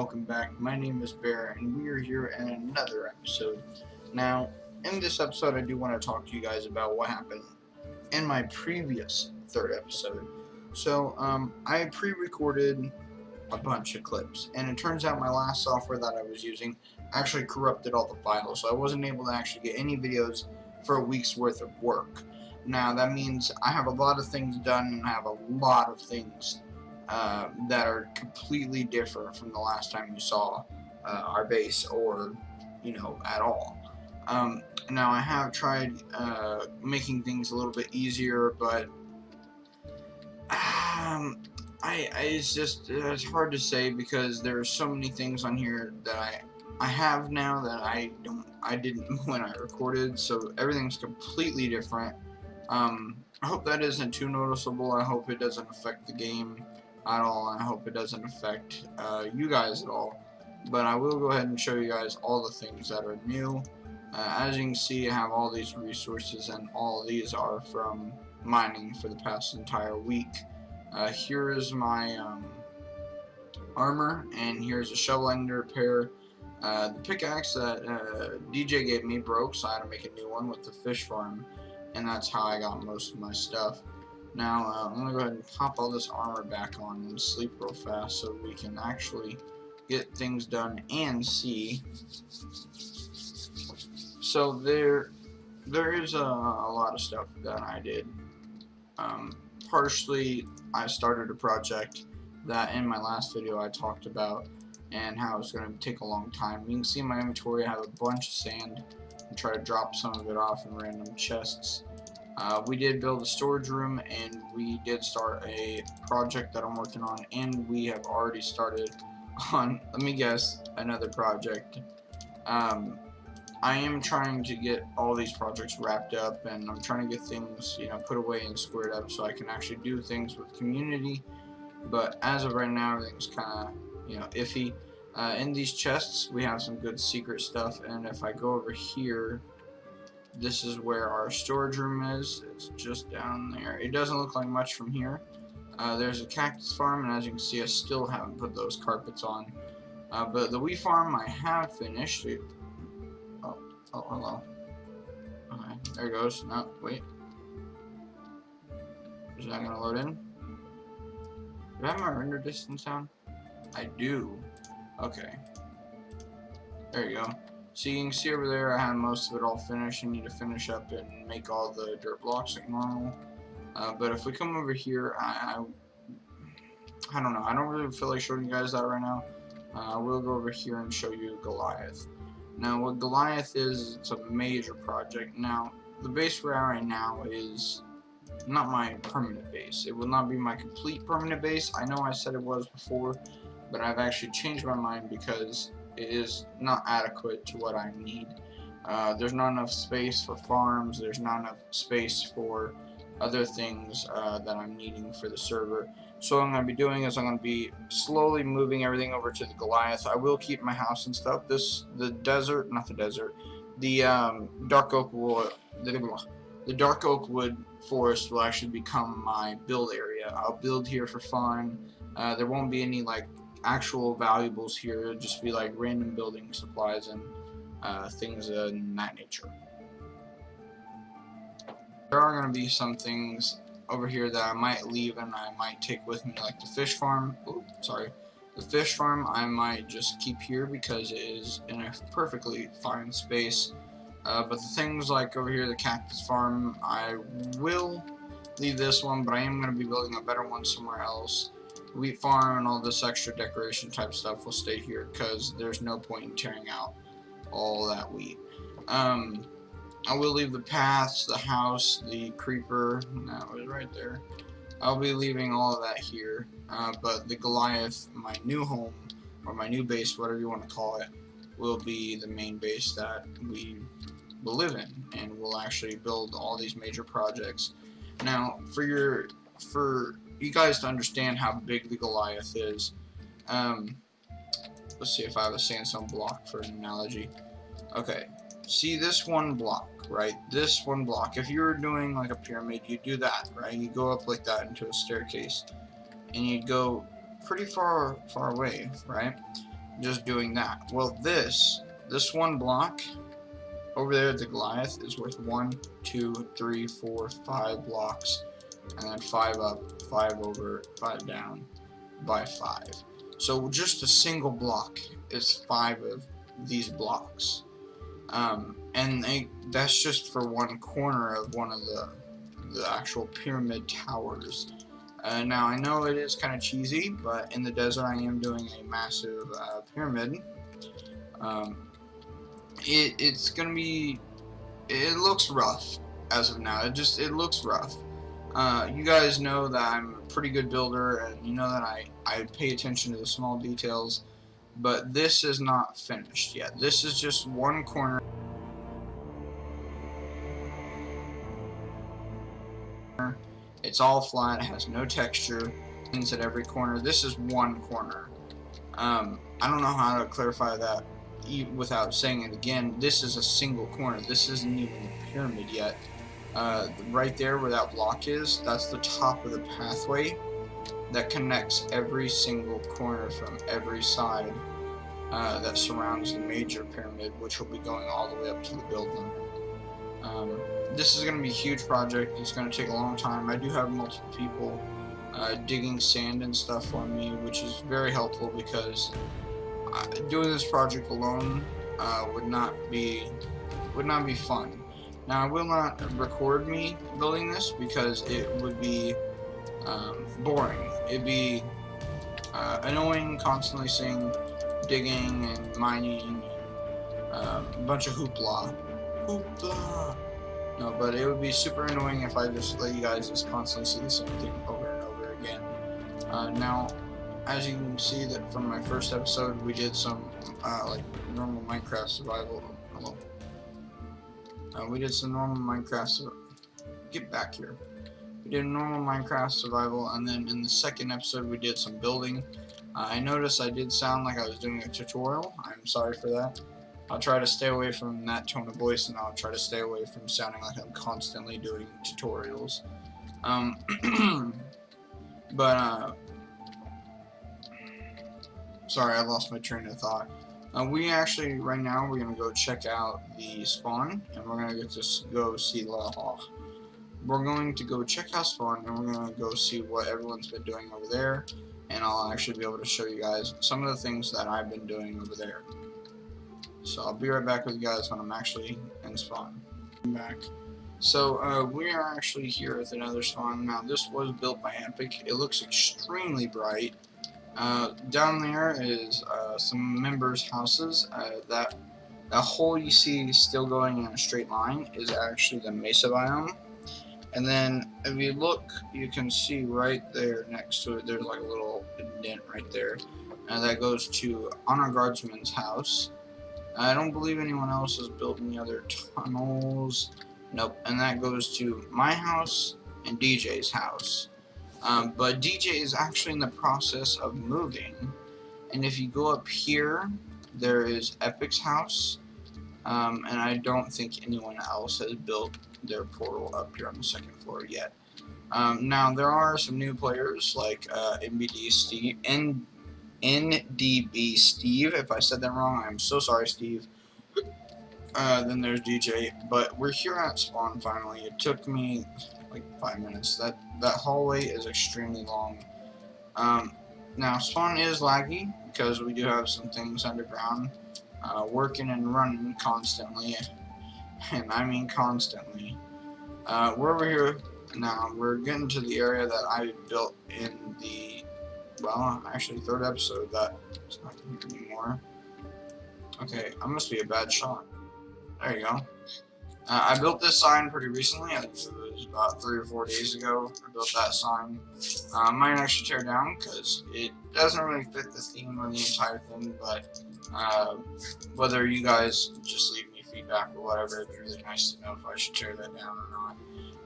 welcome back. My name is Bear, and we are here in another episode. Now, in this episode, I do want to talk to you guys about what happened in my previous third episode. So, I pre-recorded a bunch of clips, and it turns out my last software that I was using actually corrupted all the files, so I wasn't able to actually get any videos for a week's worth of work. Now, that means I have a lot of things done, and I have a lot of things that are completely different from the last time you saw our base, or at all. Now I have tried making things a little bit easier, but it's hard to say because there are so many things on here that I have now that I didn't when I recorded, so everything's completely different. I hope that isn't too noticeable. I hope it doesn't affect the game at all, and I hope it doesn't affect you guys at all. But I will go ahead and show you guys all the things that are new. As you can see, I have all these resources, and all of these are from mining for the past entire week. Here is my armor, and here's a shovel I need to repair. The pickaxe that DJ gave me broke, so I had to make a new one with the fish farm, and that's how I got most of my stuff. Now, I'm going to go ahead and pop all this armor back on and sleep real fast so we can actually get things done and see. So there is a lot of stuff that I did. Partially, I started a project that in my last video I talked about and how it's going to take a long time. You can see in my inventory I have a bunch of sand and try to drop some of it off in random chests. We did build a storage room, and we did start a project that I'm working on, and we have already started on, let me guess, another project. I am trying to get all these projects wrapped up, and I'm trying to get things, put away and squared up so I can actually do things with community. But as of right now, everything's kind of, iffy. In these chests, we have some good secret stuff, and if I go over here, this is where our storage room is. It's just down there. It doesn't look like much from here. There's a cactus farm, and as you can see, I still haven't put those carpets on. But the wheat farm I have finished. Oh, hello. Okay, there it goes. No, wait. Is that gonna load in? Do I have my render distance down? I do. Okay. There you go. So you can see over there I have most of it all finished. I need to finish up and make all the dirt blocks like normal. But if we come over here, I don't know. I don't really feel like showing you guys that right now. I will go over here and show you Goliath. Now what Goliath is, it's a major project. Now the base we're at right now is not my permanent base. It will not be my complete permanent base. I know I said it was before, but I've actually changed my mind because it is not adequate to what I need. There's not enough space for farms. There's not enough space for other things that I'm needing for the server. So what I'm going to be doing is I'm going to be slowly moving everything over to the Goliath. I will keep my house and stuff. The dark oak wood forest will actually become my build area. I'll build here for fun. There won't be any actual valuables here. It'll just be like random building supplies and things in that nature. There are going to be some things over here that I might leave and I might take with me, like the fish farm. The fish farm I might just keep here because it is in a perfectly fine space. But the things like over here, the cactus farm, I will leave this one, but I am going to be building a better one somewhere else. Wheat farm and all this extra decoration type stuff will stay here because there's no point in tearing out all that wheat. I will leave the paths, the house, the creeper, that was right there. I'll be leaving all of that here, but the Goliath, my new home, or my new base, whatever you want to call it, will be the main base that we will live in, and we'll actually build all these major projects. Now, for you guys to understand how big the Goliath is, let's see if I have a sandstone block for an analogy. Okay, see this one block, right? This one block. If you were doing like a pyramid, you do that, right? You go up like that into a staircase, and you go pretty far away, right? just doing that. Well, this one block over there at the Goliath is worth 1, 2, 3, 4, 5 blocks, and then 5 up, 5 over, 5 down by 5. So just a single block is 5 of these blocks. That's just for one corner of one of the actual pyramid towers. Now I know it is kind of cheesy, but in the desert I am doing a massive pyramid. It's gonna be. It looks rough as of now. It looks rough. You guys know that I'm a pretty good builder, and you know that I pay attention to the small details. But this is not finished yet. This is just one corner. It's all flat. It has no texture. Things at every corner. This is one corner. I don't know how to clarify that without saying it again. This is a single corner. This isn't even a pyramid yet. Right there where that block is, that's the top of the pathway that connects every single corner from every side that surrounds the major pyramid, which will be going all the way up to the building. This is going to be a huge project. It's going to take a long time. I do have multiple people digging sand and stuff for me, which is very helpful because doing this project alone would not be fun. Now I will not record me building this because it would be boring. It'd be annoying, constantly seeing digging and mining and a bunch of hoopla. No, but it would be super annoying if I just let you guys just constantly see the same thing over and over again. Now, as you can see that from my first episode, we did some like normal Minecraft survival. Hello. We did some normal Minecraft. Get back here. We did normal Minecraft survival, and then in the second episode we did some building. I noticed I did sound like I was doing a tutorial. I'm sorry for that. I'll try to stay away from that tone of voice, and I'll try to stay away from sounding like I'm constantly doing tutorials. Sorry, I lost my train of thought. We actually, right now, we're going to go check out the spawn, and we're going to go see We're going to go check out spawn, and we're going to go see what everyone's been doing over there, and I'll actually be able to show you guys some of the things that I've been doing over there. So I'll be right back with you guys when I'm actually in spawn. I'm back. So we are actually here with another spawn. Now this was built by Epic. It looks extremely bright. Down there is some members' houses. That hole you see still going in a straight line is actually the mesa biome. And then if you look, you can see right there next to it, there's like a little indent right there. And that goes to Honor Guardsman's house. I don't believe anyone else has built any other tunnels. Nope. And that goes to my house and DJ's house. But DJ is actually in the process of moving. And if you go up here, there is Epic's house. And I don't think anyone else has built their portal up here on the second floor yet. Now, there are some new players like NDB Steve. If I said that wrong, I'm so sorry, Steve. Then there's DJ. But we're here at spawn finally. It took me like 5 minutes. That hallway is extremely long. Now spawn is laggy because we do have some things underground working and running constantly, and I mean constantly. We're over here now. We're getting to the area that I built in the actually third episode. That it's not here anymore. Okay, I must be a bad shot. There you go. I built this sign pretty recently. I think it was about 3 or 4 days ago. I built that sign. I might actually tear it down because it doesn't really fit the theme of the entire thing. But whether you guys just leave me feedback or whatever, it'd be really nice to know if I should tear that down or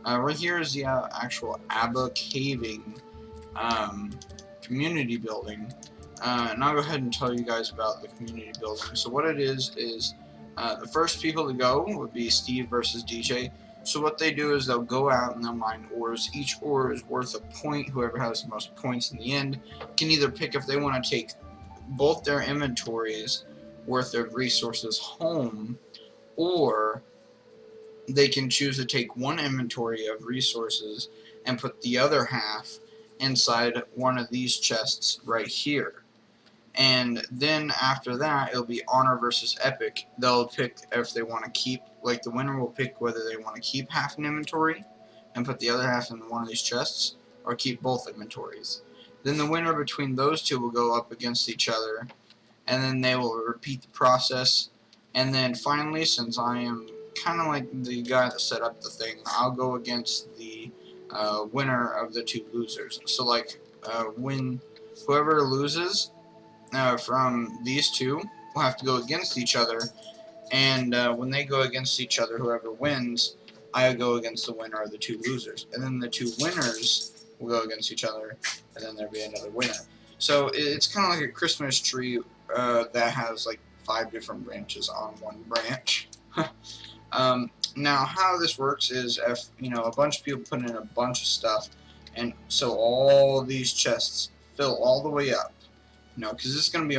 not. Right here is the actual Abba Caving community building. And I'll go ahead and tell you guys about the community building. So what it is the first people to go would be Steve versus DJ. So what they do is they'll go out and they'll mine ores. Each ore is worth a point. Whoever has the most points in the end can either pick if they want to take both their inventories worth of resources home, or they can choose to take one inventory of resources and put the other half inside one of these chests right here. And then after that, it'll be honor versus epic. They'll pick if they want to keep, like the winner will pick whether they want to keep half an inventory and put the other half in one of these chests, or keep both inventories. Then the winner between those two will go up against each other, and then they will repeat the process. And then finally, since I am kind of like the guy that set up the thing, I'll go against the winner of the two losers. So like when whoever loses from these two will have to go against each other, and when they go against each other, whoever wins, I go against the winner of the two losers, and then the two winners will go against each other, and then there'll be another winner. So it's kind of like a Christmas tree that has like 5 different branches on one branch. Now how this works is if a bunch of people put in a bunch of stuff, and so all these chests fill all the way up, because this is going to be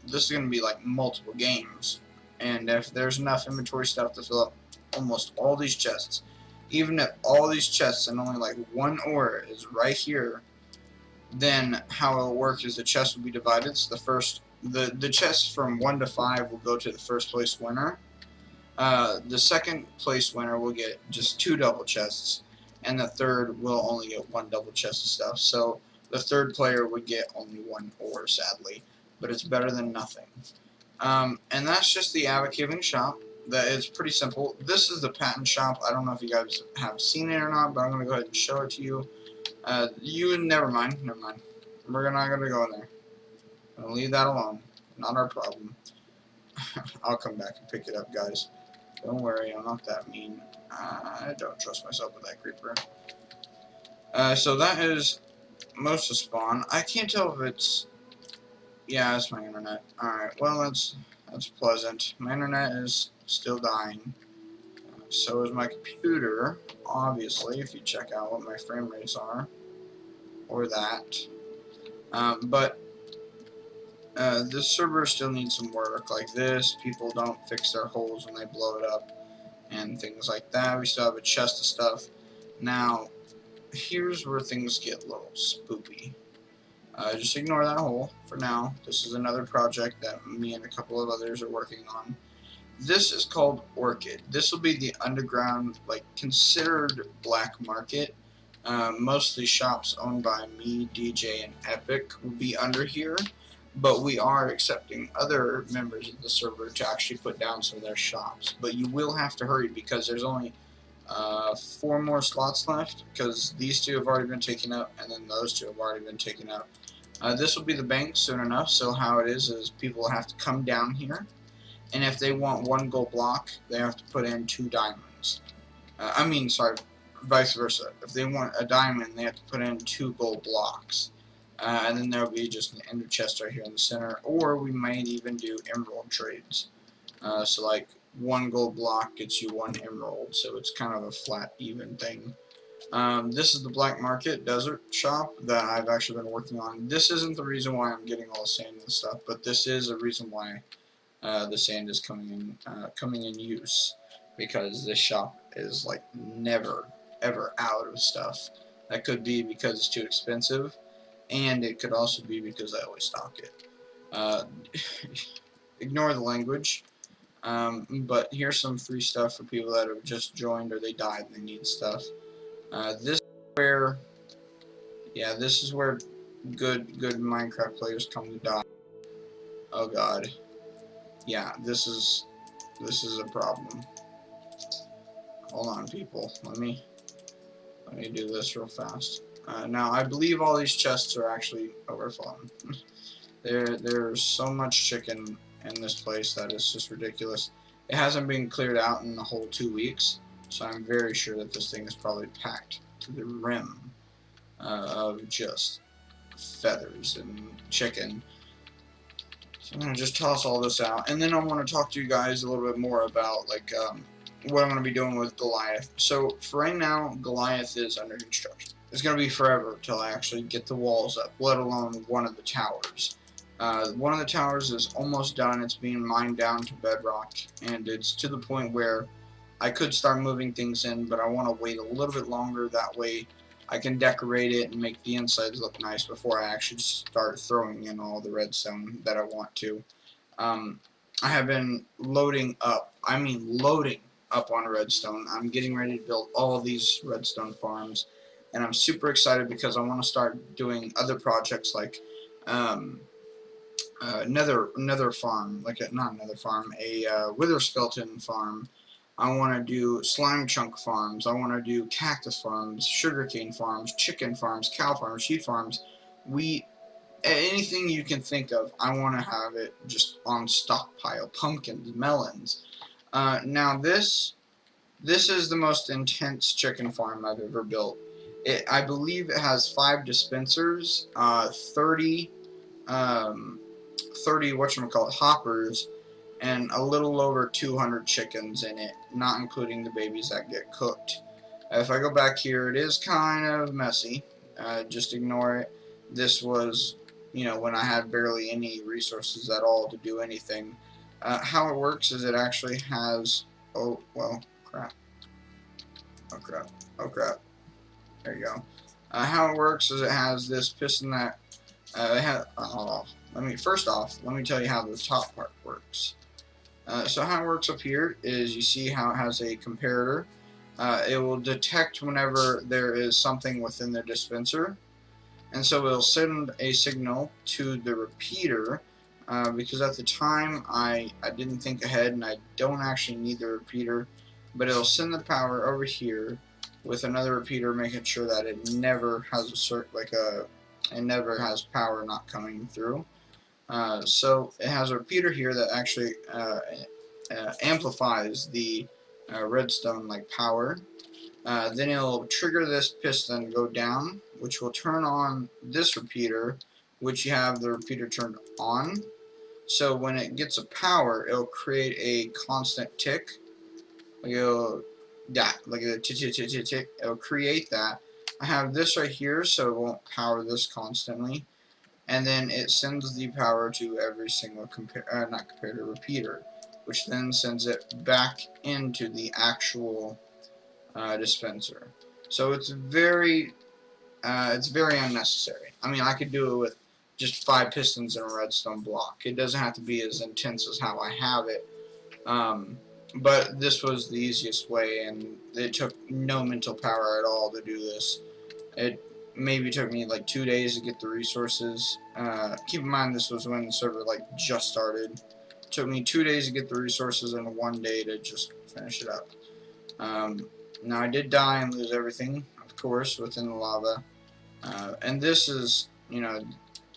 this is going to be like multiple games, and if there's enough inventory stuff to fill up almost all these chests, even if all these chests and only like one ore is right here, then how it'll work is the chest will be divided. So the chests from 1 to 5 will go to the first place winner. The second place winner will get just 2 double chests, and the third will only get 1 double chest of stuff. So the third player would get only 1 ore, sadly, but it's better than nothing. And that's just the Avocaving shop. That is pretty simple. This is the patent shop. I don't know if you guys have seen it or not, but I'm going to go ahead and show it to you. Never mind. We're not going to go in there. I'm going to leave that alone. Not our problem. I'll come back and pick it up, guys. Don't worry, I'm not that mean. I don't trust myself with that creeper. So that is most of spawn. I can't tell if it's... Yeah, it's my internet. Alright, well, that's pleasant. My internet is still dying. So is my computer, obviously, if you check out what my frame rates are. Or that. But this server still needs some work. Like this, people don't fix their holes when they blow it up. And things like that. We still have a chest of stuff. Now, here's where things get a little spoopy. Just ignore that hole for now. This is another project that me and a couple of others are working on. This is called Orchid. This will be the underground, like, considered black market. Mostly shops owned by me, DJ, and Epic will be under here. But we are accepting other members of the server to actually put down some of their shops. But you will have to hurry because there's only 4 more slots left, because these 2 have already been taken up, and then those 2 have already been taken up. This will be the bank soon enough, so how it is people have to come down here, and if they want 1 gold block, they have to put in 2 diamonds. Vice versa. If they want a diamond, they have to put in 2 gold blocks. And then there'll be just an ender chest right here in the center, or we might even do emerald trades. So like 1 gold block gets you 1 emerald, so it's kind of a flat, even thing. This is the black market desert shop that I've actually been working on. This isn't the reason why I'm getting all the sand and stuff, but this is a reason why the sand is coming in use, because this shop is like never ever out of stuff. That could be because it's too expensive, and it could also be because I always stock it. Ignore the language. But here's some free stuff for people that have just joined or they died and they need stuff. This is where good Minecraft players come to die. Oh god. Yeah, this is a problem. Hold on, people. Let me do this real fast. Now I believe all these chests are actually overflowing. There's so much chicken in this place that it's just ridiculous. It hasn't been cleared out in the whole 2 weeks, so I'm very sure that this thing is probably packed to the rim of just feathers and chicken. So I'm going to just toss all this out, and then I want to talk to you guys a little bit more about like what I'm going to be doing with Goliath. So for right now, Goliath is under construction. It's going to be forever till I actually get the walls up, let alone one of the towers. One of the towers is almost done. It's being mined down to bedrock, and it's to the point where I could start moving things in, but I want to wait a little bit longer. That way I can decorate it and make the insides look nice before I actually start throwing in all the redstone that I want to. I have been loading up, loading up on redstone. I'm getting ready to build all of these redstone farms, and I'm super excited because I want to start doing other projects like another farm, like not another farm, a wither skeleton farm. I want to do slime chunk farms. I want to do cactus farms, sugarcane farms, chicken farms, cow farms, sheep farms, wheat, anything you can think of. I want to have it just on stockpile. Pumpkins, melons. Now this is the most intense chicken farm I've ever built. I believe it has 5 dispensers, 30 whatchamacallit hoppers, and a little over 200 chickens in it, not including the babies that get cooked. If I go back here, it is kind of messy. Just ignore it. This was, when I had barely any resources at all to do anything. How it works is it actually has, oh, well, crap. Oh, crap. Oh, crap. There you go. How it works is it has this piston that, first off, let me tell you how the top part works. So how it works up here is you see how it has a comparator. It will detect whenever there is something within the dispenser, and so it'll send a signal to the repeater, because at the time I didn't think ahead and I don't actually need the repeater, but it'll send the power over here with another repeater, making sure that it never has it never has power not coming through. So it has a repeater here that actually amplifies the redstone like power. Then it'll trigger this piston, go down, which will turn on this repeater, which you have the repeater turned on. So when it gets a power, it'll create a constant tick. Like a tick tick tick tick tick. It'll create that. I have this right here, so it won't power this constantly. And then it sends the power to every single repeater, which then sends it back into the actual dispenser. So it's very unnecessary. I mean, I could do it with just 5 pistons in a redstone block. It doesn't have to be as intense as how I have it. But this was the easiest way, and it took no mental power at all to do this. It maybe took me like 2 days to get the resources. Keep in mind this was when the server just started. It took me 2 days to get the resources and 1 day to just finish it up. Now I did die and lose everything, of course, within the lava. And this is,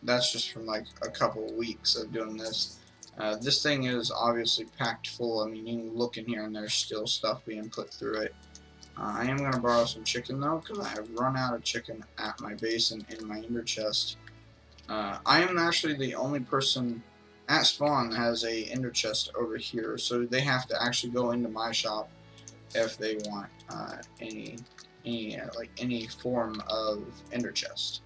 that's just from like a couple of weeks of doing this. This thing is obviously packed full. I mean, you can look in here and there's still stuff being put through it. I am going to borrow some chicken though, because I have run out of chicken at my base and in my ender chest. I am actually the only person at spawn that has a ender chest over here, so they have to actually go into my shop if they want any form of ender chest.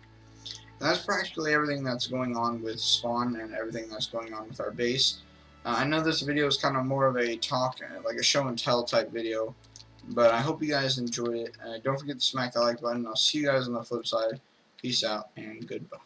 And that's practically everything that's going on with spawn and everything that's going on with our base. I know this video is kind of more of a talk, like a show and tell type video, but I hope you guys enjoyed it. Don't forget to smack that like button. I'll see you guys on the flip side. Peace out and goodbye.